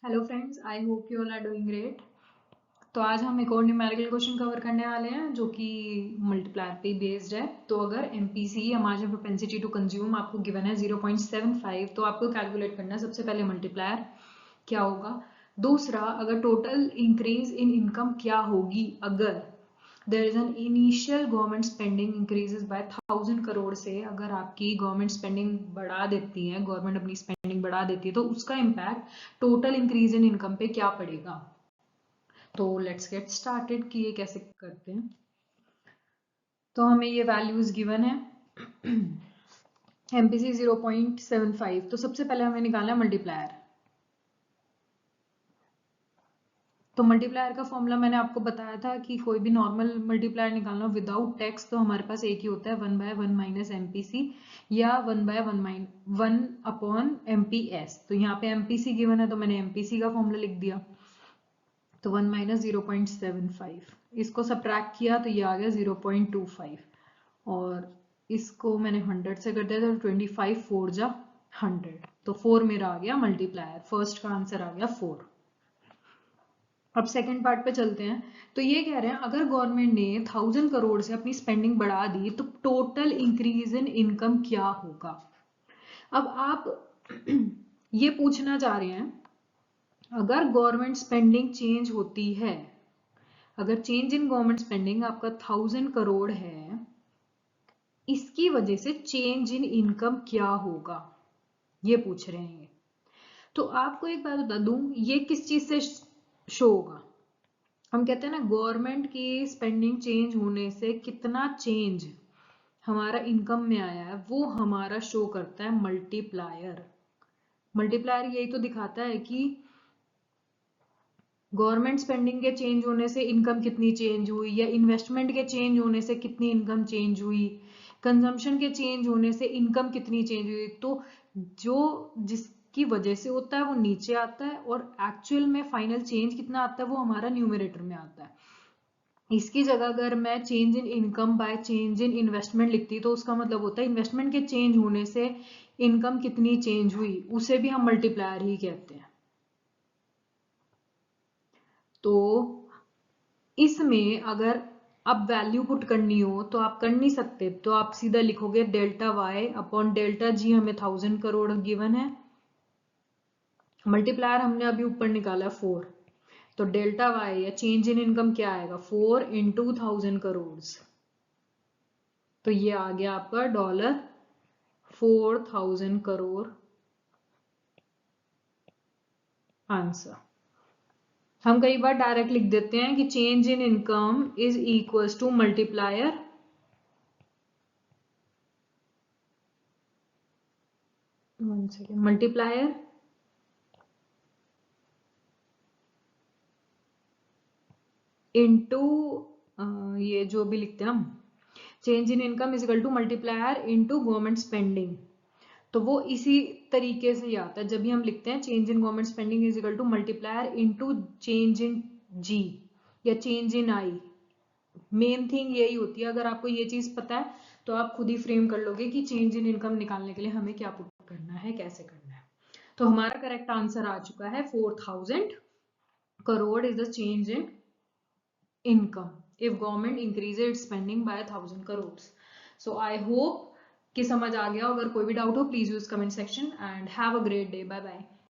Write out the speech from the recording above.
Hello friends, I hope you all are doing great. तो आज हम एक और न्यूमेरिकल क्वेश्चन कवर करने वाले हैं जो कि मल्टीप्लायर पे बेस्ड है। तो अगर एमपीसी या मार्जिन प्रोपेंसिटी टू कंज्यूम आपको गिवन है 0.75, तो आपको कैलकुलेट करना है सबसे पहले मल्टीप्लायर क्या होगा। दूसरा, अगर टोटल इंक्रीज इन इनकम क्या होगी अगर there is an initial government spending increases by 1000 crore से। अगर आपकी गवर्नमेंट स्पेंडिंग बढ़ा देती है, गवर्नमेंट अपनी स्पेंडिंग बढ़ा देती है, तो उसका impact total increase in income पे क्या पड़ेगा। तो लेट्स गेट स्टार्टेड कि ये कैसे करते हैं। तो हमें ये वैल्यूज गिवन है एमपीसी 0.75। तो सबसे पहले हमें निकालना है मल्टीप्लायर। तो मल्टीप्लायर का फॉर्मूला मैंने आपको बताया था कि कोई भी नॉर्मल मल्टीप्लायर निकालना विदाउट टैक्स, तो हमारे पास एक ही होता है 1/1 माइनस एमपीसी या 1/1 अपॉन एमपीएस। तो यहाँ पे एमपीसी गिवन है तो मैंने एमपीसी का फॉर्मूला लिख दिया। तो 1 माइनस 0.75, इसको सब्ट्रैक्ट किया तो ये आ गया 0.25, और इसको मैंने 100 से कर दिया तो 25 4 जा 100, तो 4 मेरा आ गया मल्टीप्लायर। फर्स्ट का आंसर आ गया 4। अब सेकंड पार्ट पे चलते हैं। तो ये कह रहे हैं अगर गवर्नमेंट ने 1000 करोड़ से अपनी स्पेंडिंग बढ़ा दी तो टोटल इंक्रीज इन इनकम क्या होगा। अब आप ये पूछना चाह रहे हैं अगर गवर्नमेंट स्पेंडिंग चेंज होती है, अगर चेंज इन गवर्नमेंट स्पेंडिंग आपका 1000 करोड़ है, इसकी वजह से चेंज इन इनकम क्या होगा, ये पूछ रहे हैं। तो आपको एक बात बता दूं, ये किस चीज से शो होगा। हम कहते हैं ना, गवर्नमेंट की स्पेंडिंग चेंज होने से कितना चेंज हमारा इनकम में आया है, वो हमारा शो करता है मल्टीप्लायर। मल्टीप्लायर यही तो दिखाता है कि गवर्नमेंट स्पेंडिंग के चेंज होने से इनकम कितनी चेंज हुई, या इन्वेस्टमेंट के चेंज होने से कितनी इनकम चेंज हुई, कंजम्पशन के चेंज होने से इनकम कितनी चेंज हुई। तो जो जिसकी वजह से होता है वो नीचे आता है, और एक्चुअल में फाइनल चेंज कितना आता है वो हमारा न्यूमरेटर में आता है। इसकी जगह अगर मैं change in income by change in investment लिखती तो उसका मतलब होता है इन्वेस्टमेंट के चेंज होने से इनकम कितनी चेंज हुई, उसे भी हम मल्टीप्लायर ही कहते हैं। तो इसमें अगर अब वैल्यू पुट करनी हो तो आप कर नहीं सकते, तो आप सीधा लिखोगे delta Y upon delta G. हमें 1000 करोड़ गिवन है, मल्टीप्लायर हमने अभी ऊपर निकाला 4, तो डेल्टा वाई या चेंज इन इनकम क्या आएगा 4 इंटू 1000 करोड़। तो ये आ गया आपका $4000 करोड़ आंसर। हम कई बार डायरेक्ट लिख देते हैं कि change in income is equals to multiplier multiplier into ये जो भी लिखते हैं हम, change in income is equal to multiplier into government spending. तो वो इसी तरीके से ही आता है जब भी हम लिखते हैं change in government spending is equal to multiplier into change in G या change in I. Main thing यही होती है। अगर आपको ये चीज पता है तो आप खुद ही फ्रेम कर लोगे कि चेंज इन इनकम निकालने के लिए हमें क्या पुट करना है, कैसे करना है। तो हमारा करेक्ट आंसर आ चुका है 4000 crore is the change in income if government increases its spending by 1000 crores. So I hope कि समझ आ गया। अगर कोई भी डाउट हो please use comment section and have a great day. Bye bye.